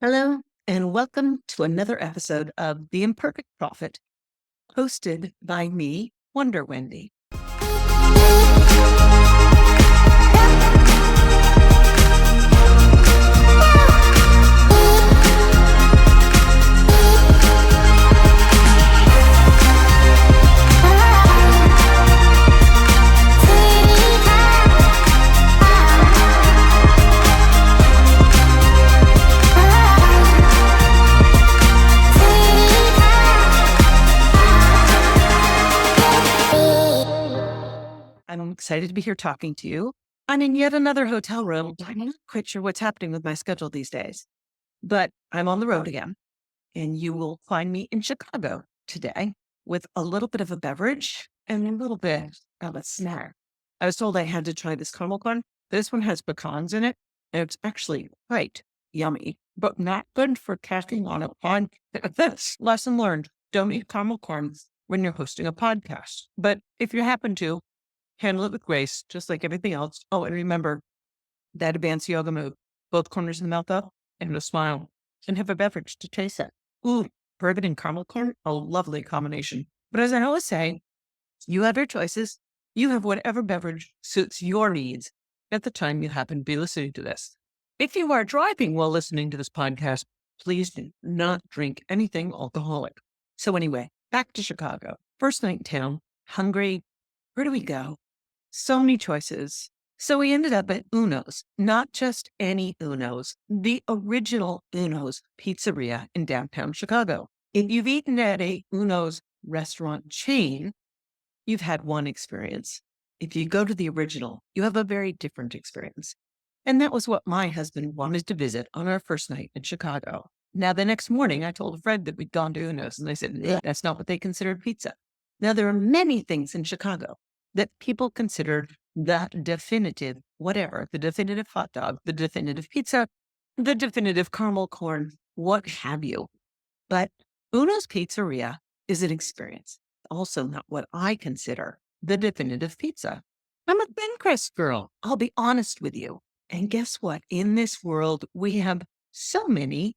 Hello, and welcome to another episode of The Imperfect Prophet, hosted by me, Wonder Wendy. I'm excited to be here talking to you. I'm in yet another hotel room. I'm not quite sure what's happening with my schedule these days, but I'm on the road again, and you will find me in Chicago today with a little bit of a beverage and a little bit of a snack. I was told I had to try this caramel corn. This one has pecans in it, and it's actually quite yummy, but not good for casting on a pod. That's lesson learned. Don't eat caramel corn when you're hosting a podcast. But if you happen to, handle it with grace, just like everything else. Oh, and remember that advanced yoga move, both corners of the mouth up and a smile, and have a beverage to taste it. Ooh, bourbon and caramel corn, a lovely combination. But as I always say, you have your choices. You have whatever beverage suits your needs at the time you happen to be listening to this. If you are driving while listening to this podcast, please do not drink anything alcoholic. So anyway, back to Chicago. First night in town, hungry. Where do we go? So many choices. So we ended up at Uno's, not just any Uno's, the original Uno's Pizzeria in downtown Chicago. If you've eaten at a Uno's restaurant chain, you've had one experience. If you go to the original, you have a very different experience. And that was what my husband wanted to visit on our first night in Chicago. Now, the next morning, I told a friend that we'd gone to Uno's, and they said, that's not what they considered pizza. Now, there are many things in Chicago that people considered the definitive whatever, the definitive hot dog, the definitive pizza, the definitive caramel corn, what have you. But Uno's Pizzeria is an experience, also not what I consider the definitive pizza. I'm a thin crust girl, I'll be honest with you. And guess what? In this world, we have so many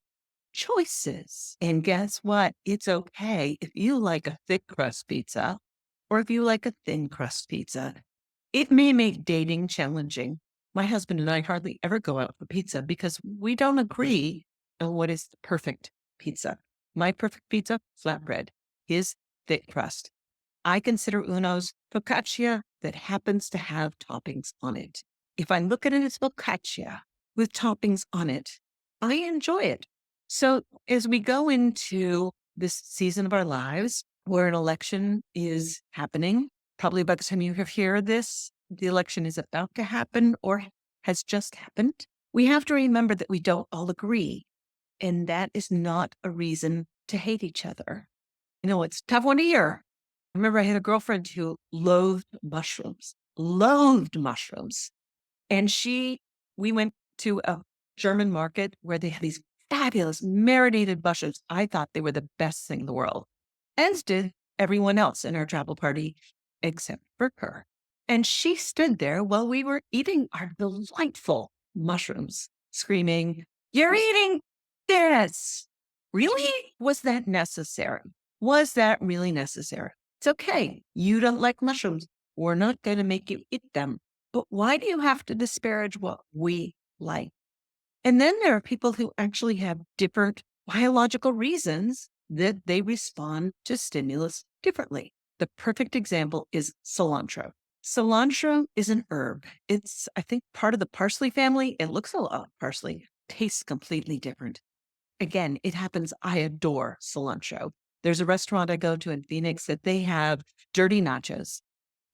choices. And guess what? It's okay if you like a thick crust pizza or if you like a thin crust pizza. It may make dating challenging. My husband and I hardly ever go out for pizza because we don't agree on what is the perfect pizza. My perfect pizza, flatbread. His, thick crust. I consider Uno's focaccia that happens to have toppings on it. If I look at it as focaccia with toppings on it, I enjoy it. So as we go into this season of our lives where an election is happening, probably by the time you hear this, the election is about to happen or has just happened, we have to remember that we don't all agree. And that is not a reason to hate each other. You know, it's a tough one to hear. I remember I had a girlfriend who loathed mushrooms. And we went to a German market where they had these fabulous marinated mushrooms. I thought they were the best thing in the world, as did everyone else in our travel party, except for her. And she stood there while we were eating our delightful mushrooms, screaming, "You're eating this! Really? Was that necessary? Was that really necessary? It's okay. You don't like mushrooms. We're not going to make you eat them. But why do you have to disparage what we like?" And then there are people who actually have different biological reasons that they respond to stimulus differently. The perfect example is cilantro. Cilantro is an herb. It's, I think, part of the parsley family. It looks a lot like parsley, tastes completely different. Again, it happens. I adore cilantro. There's a restaurant I go to in Phoenix that they have dirty nachos.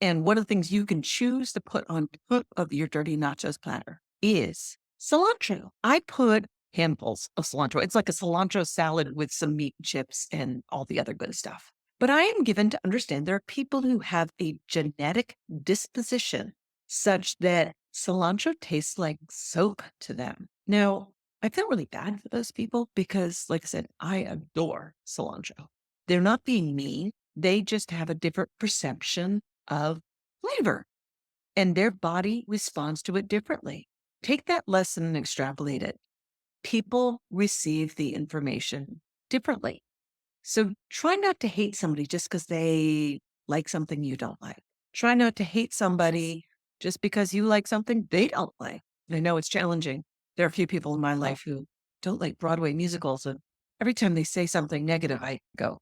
And one of the things you can choose to put on top of your dirty nachos platter is cilantro. I put handfuls of cilantro. It's like a cilantro salad with some meat chips and all the other good stuff. But I am given to understand there are people who have a genetic disposition such that cilantro tastes like soap to them. Now, I feel really bad for those people because, like I said, I adore cilantro. They're not being mean. They just have a different perception of flavor, and their body responds to it differently. Take that lesson and extrapolate it. People receive the information differently. So try not to hate somebody just because they like something you don't like. Try not to hate somebody just because you like something they don't like. I know it's challenging. There are a few people in my life who don't like Broadway musicals. And every time they say something negative, I go,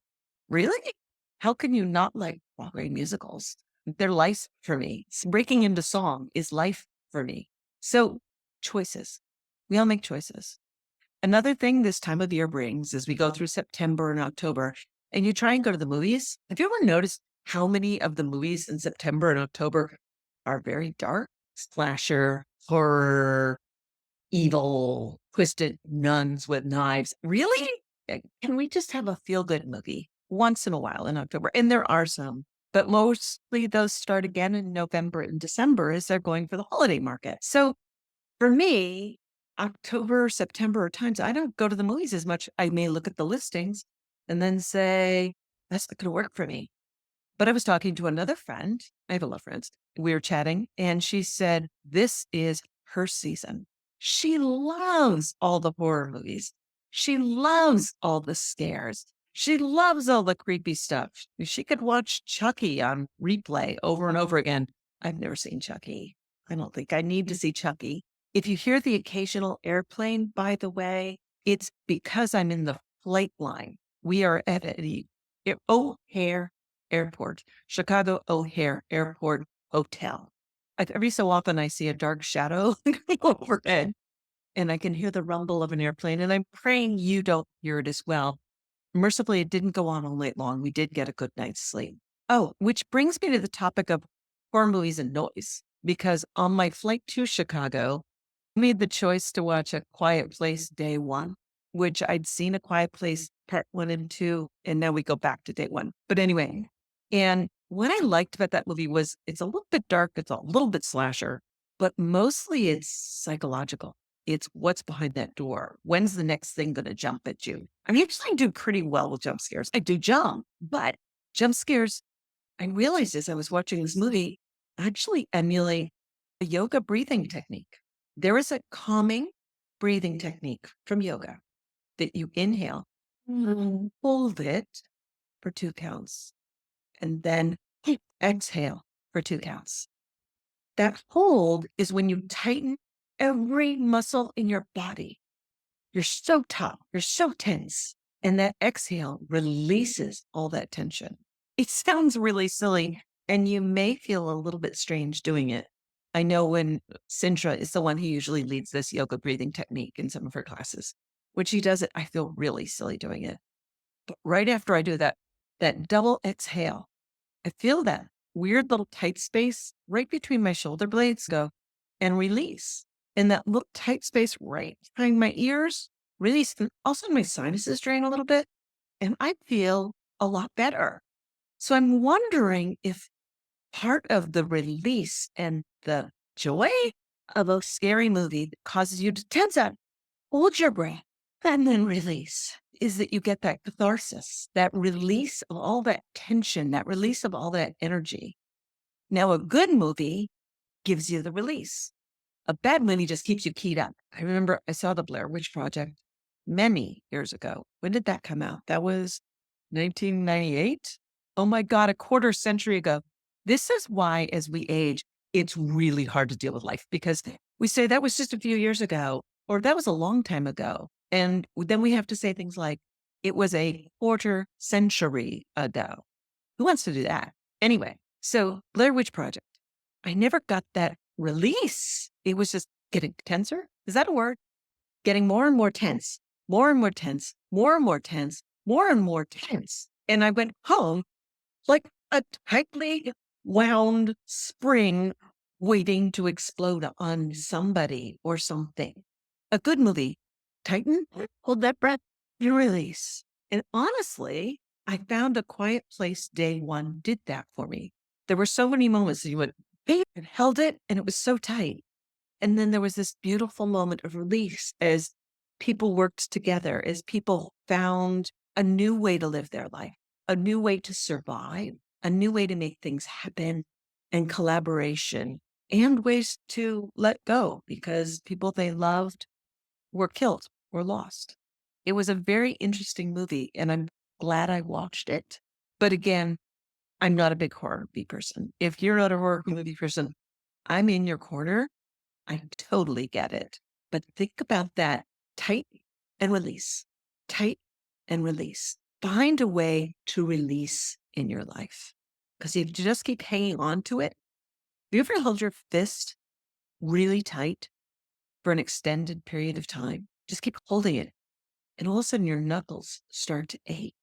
really? How can you not like Broadway musicals? They're life for me. Breaking into song is life for me. So choices. We all make choices. Another thing this time of year brings is we go through September and October and you try and go to the movies. Have you ever noticed how many of the movies in September and October are very dark? Slasher, horror, evil, twisted nuns with knives. Really? Can we just have a feel good movie once in a while in October? And there are some, but mostly those start again in November and December as they're going for the holiday market. So for me, October, September are times I don't go to the movies as much. I may look at the listings and then say, that's not going to work for me. But I was talking to another friend. I have a lot of friends. We were chatting and she said, this is her season. She loves all the horror movies. She loves all the scares. She loves all the creepy stuff. She could watch Chucky on replay over and over again. I've never seen Chucky. I don't think I need to see Chucky. If you hear the occasional airplane, by the way, it's because I'm in the flight line. We are at the O'Hare Airport, Chicago O'Hare Airport Hotel. Every so often I see a dark shadow overhead and I can hear the rumble of an airplane, and I'm praying you don't hear it as well. Mercifully, it didn't go on all night long. We did get a good night's sleep. Oh, which brings me to the topic of horror movies and noise, because on my flight to Chicago, I made the choice to watch A Quiet Place Day One, which I'd seen A Quiet Place Part One and Two, and now we go back to Day One. But anyway, and what I liked about that movie was it's a little bit dark, it's a little bit slasher, but mostly it's psychological. It's what's behind that door. When's the next thing going to jump at you? I mean, actually, I do pretty well with jump scares. I do jump, but jump scares, I realized as I was watching this movie, actually emulate a yoga breathing technique. There is a calming breathing technique from yoga that you inhale, hold it for 2 counts, and then exhale for 2 counts. That hold is when you tighten every muscle in your body. You're so taut, you're so tense. And that exhale releases all that tension. It sounds really silly, and you may feel a little bit strange doing it. I know when Sintra is the one who usually leads this yoga breathing technique in some of her classes. When she does it, I feel really silly doing it. But right after I do that double exhale, I feel that weird little tight space right between my shoulder blades go and release. And that little tight space right behind my ears, release. And also my sinuses drain a little bit. And I feel a lot better. So I'm wondering if part of the release and the joy of a scary movie that causes you to tense up, hold your breath, and then release is that you get that catharsis, that release of all that tension, that release of all that energy. Now, a good movie gives you the release. A bad movie just keeps you keyed up. I remember I saw the Blair Witch Project many years ago. When did that come out? That was 1998. Oh my God, a quarter century ago. This is why, as we age, it's really hard to deal with life because we say that was just a few years ago, or that was a long time ago. And then we have to say things like, it was a quarter century ago. Who wants to do that? Anyway, so Blair Witch Project. I never got that release. It was just getting tenser. Is that a word? Getting more and more tense, more and more tense, more and more tense, more and more tense. And I went home like a tightly wound spring waiting to explode on somebody or something. A good movie, tighten, hold that breath, you release. And honestly, I found A Quiet Place Day One did that for me. There were so many moments that you went, and held it, and it was so tight. And then there was this beautiful moment of release as people worked together, as people found a new way to live their life, a new way to survive, a new way to make things happen, and collaboration, and ways to let go because people they loved were killed or lost. It was a very interesting movie, and I'm glad I watched it. But again, I'm not a big horror movie person. If you're not a horror movie person, I'm in your corner. I totally get it. But think about that. Tight and release. Tight and release. Find a way to release in your life. Because if you just keep hanging on to it, have you ever held your fist really tight for an extended period of time? Just keep holding it. And all of a sudden your knuckles start to ache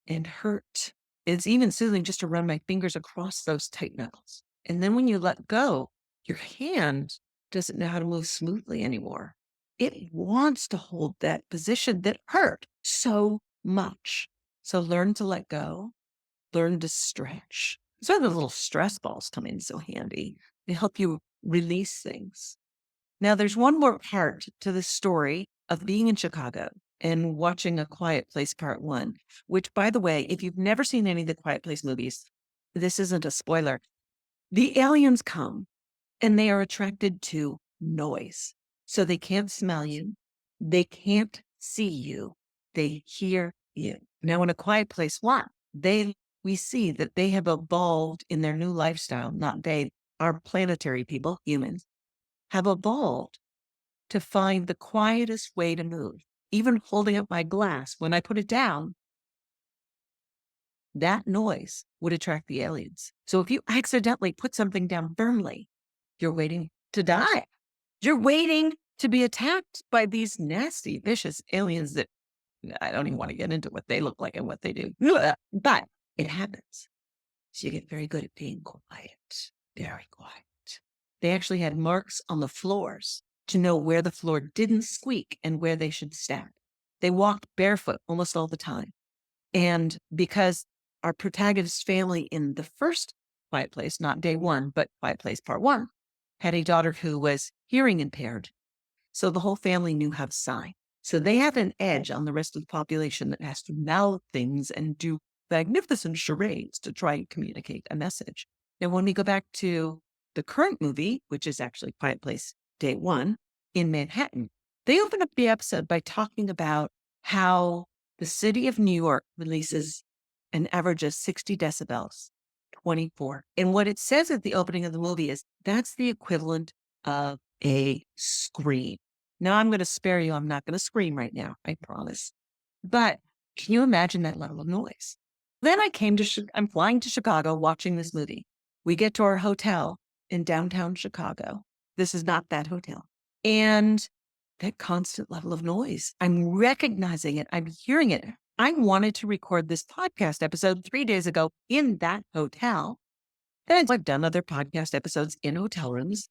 and hurt. It's even soothing just to run my fingers across those tight knuckles. And then when you let go, your hand doesn't know how to move smoothly anymore. It wants to hold that position that hurt so much. So learn to let go, learn to stretch. That's why the little stress balls come in so handy. They help you release things. Now, there's one more part to the story of being in Chicago and watching A Quiet Place Part 1, which, by the way, if you've never seen any of the Quiet Place movies, this isn't a spoiler. The aliens come and they are attracted to noise. So they can't smell you. They can't see you. They hear you. Now, in A Quiet Place 1, we see that they have evolved in their new lifestyle. Not they, our planetary people, humans, have evolved to find the quietest way to move. Even holding up my glass, when I put it down, that noise would attract the aliens. So if you accidentally put something down firmly, you're waiting to die. You're waiting to be attacked by these nasty, vicious aliens that I don't even want to get into what they look like and what they do. But it happens. So you get very good at being quiet, very quiet. They actually had marks on the floors to know where the floor didn't squeak and where they should step. They walked barefoot almost all the time. And because our protagonist family in the first Quiet Place, not day one, but Quiet Place Part 1, had a daughter who was hearing impaired. So the whole family knew how to sign. So they have an edge on the rest of the population that has to mouth things and do magnificent charades to try and communicate a message. Now, when we go back to the current movie, which is actually Quiet Place Day 1 in Manhattan, they open up the episode by talking about how the city of New York releases an average of 60 decibels, 24. And what it says at the opening of the movie is that's the equivalent of a scream. Now, I'm going to spare you. I'm not going to scream right now, I promise. But can you imagine that level of noise? Then I'm flying to Chicago watching this movie. We get to our hotel in downtown Chicago. This is not that hotel. And that constant level of noise, I'm recognizing it. I'm hearing it. I wanted to record this podcast episode 3 days ago in that hotel. And I've done other podcast episodes in hotel rooms.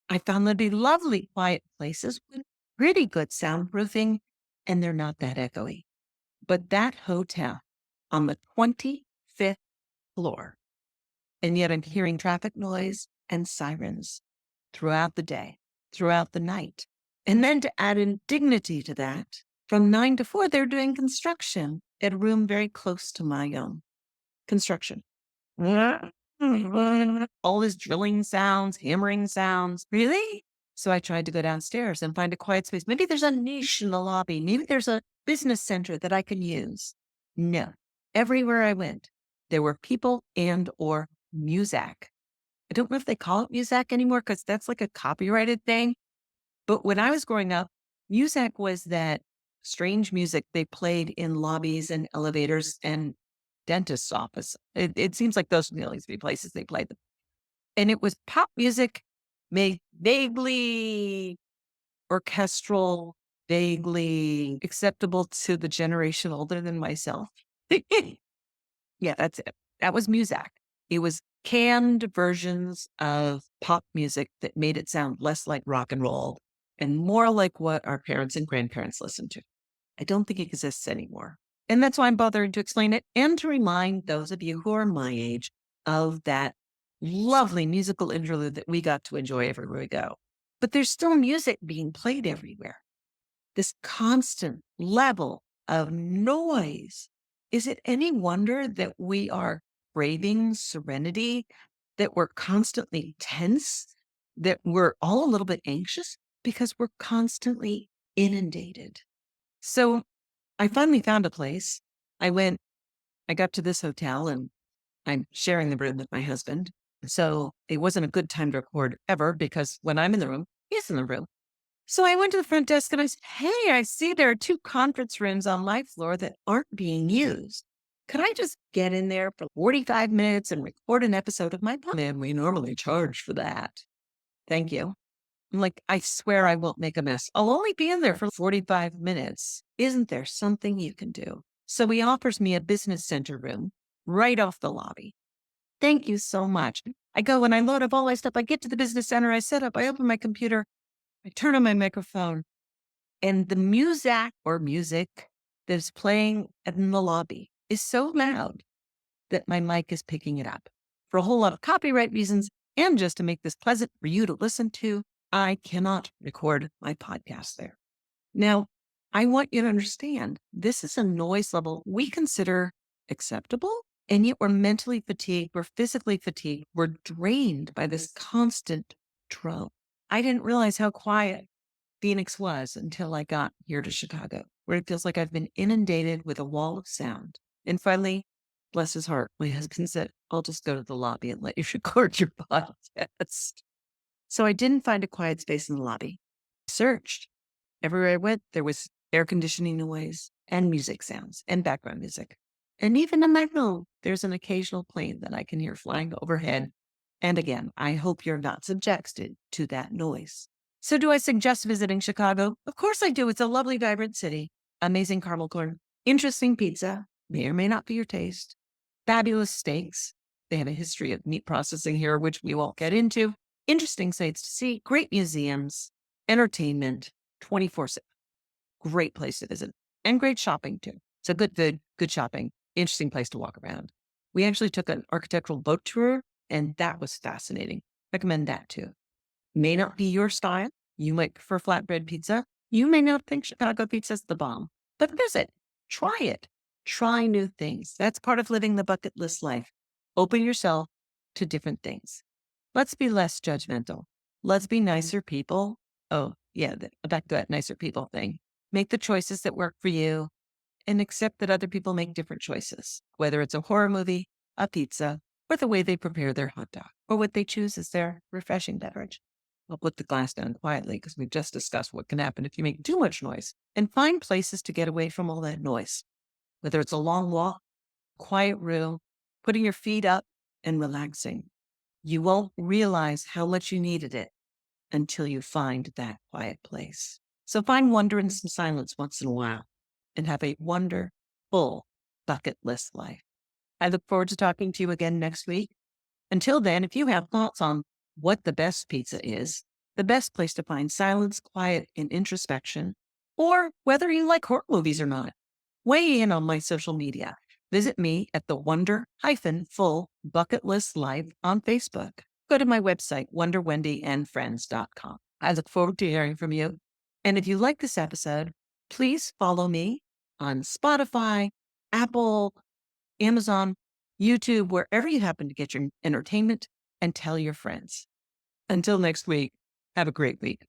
I found them to be lovely, quiet places with pretty good soundproofing, and they're not that echoey. But that hotel on the 25th floor, and yet I'm hearing traffic noise and sirens throughout the day, throughout the night. And then to add indignity to that, from 9 to 4, they're doing construction at a room very close to my own. Construction. All this drilling sounds, hammering sounds. Really? So I tried to go downstairs and find a quiet space. Maybe there's a niche in the lobby. Maybe there's a business center that I can use. No. Everywhere I went, there were people and or music. I don't know if they call it music anymore because that's like a copyrighted thing. But when I was growing up, music was that strange music they played in lobbies and elevators and dentist's office. It seems like those are the only three places they played them. And it was pop music made vaguely orchestral, vaguely acceptable to the generation older than myself. Yeah, that's it. That was music. It was canned versions of pop music that made it sound less like rock and roll and more like what our parents and grandparents listened to. I don't think it exists anymore. And that's why I'm bothering to explain it and to remind those of you who are my age of that lovely musical interlude that we got to enjoy everywhere we go. But there's still music being played everywhere. This constant level of noise. Is it any wonder that we are craving serenity, that we're constantly tense, that we're all a little bit anxious? Because we're constantly inundated So I finally found a place. I got to this hotel and I'm sharing the room with my husband. So it wasn't a good time to record ever because when I'm in the room, he's in the room. So I went to the front desk and I said, "Hey, I see there are two conference rooms on my floor that aren't being used. Could I just get in there for 45 minutes and record an episode of my podcast? And we normally charge for that. Thank you." I'm like, "I swear I won't make a mess. I'll only be in there for 45 minutes. Isn't there something you can do?" So he offers me a business center room right off the lobby. Thank you so much. I go and I load up all my stuff. I get to the business center. I set up, I open my computer. I turn on my microphone and the music that is playing in the lobby is so loud that my mic is picking it up. For a whole lot of copyright reasons and just to make this pleasant for you to listen to, I cannot record my podcast there. Now, I want you to understand this is a noise level we consider acceptable, and yet we're mentally fatigued, we're physically fatigued, we're drained by this constant drone. I didn't realize how quiet Phoenix was until I got here to Chicago, where it feels like I've been inundated with a wall of sound. And finally, bless his heart, my husband said, "I'll just go to the lobby and let you record your podcast." So I didn't find a quiet space in the lobby. I searched. Everywhere I went, there was air conditioning noise and music sounds and background music. And even in my room, there's an occasional plane that I can hear flying overhead. And again, I hope you're not subjected to that noise. So do I suggest visiting Chicago? Of course I do. It's a lovely, vibrant city. Amazing caramel corn, interesting pizza, may or may not be your taste, fabulous steaks. They have a history of meat processing here, which we won't get into. Interesting sights to see, great museums, entertainment, 24/7. Great place to visit and great shopping too. So good food, good shopping, interesting place to walk around. We actually took an architectural boat tour and that was fascinating. Recommend that too. May not be your style. You might prefer flatbread pizza. You may not think Chicago pizza is the bomb, but visit, try it, try new things. That's part of living the bucket list life. Open yourself to different things. Let's be less judgmental. Let's be nicer people. Oh, yeah, back to that nicer people thing. Make the choices that work for you and accept that other people make different choices, whether it's a horror movie, a pizza, or the way they prepare their hot dog, or what they choose as their refreshing beverage. I'll put the glass down quietly because we've just discussed what can happen if you make too much noise, and find places to get away from all that noise, whether it's a long walk, quiet room, putting your feet up and relaxing. You won't realize how much you needed it until you find that quiet place. So find wonder in some silence once in a while and have a wonderful bucket list life. I look forward to talking to you again next week. Until then, if you have thoughts on what the best pizza is, the best place to find silence, quiet, and introspection, or whether you like horror movies or not, weigh in on my social media. Visit me at the Wonder-Full Bucket List Life on Facebook. Go to my website, wonderwendyandfriends.com. I look forward to hearing from you. And if you like this episode, please follow me on Spotify, Apple, Amazon, YouTube, wherever you happen to get your entertainment, and tell your friends. Until next week, have a great week.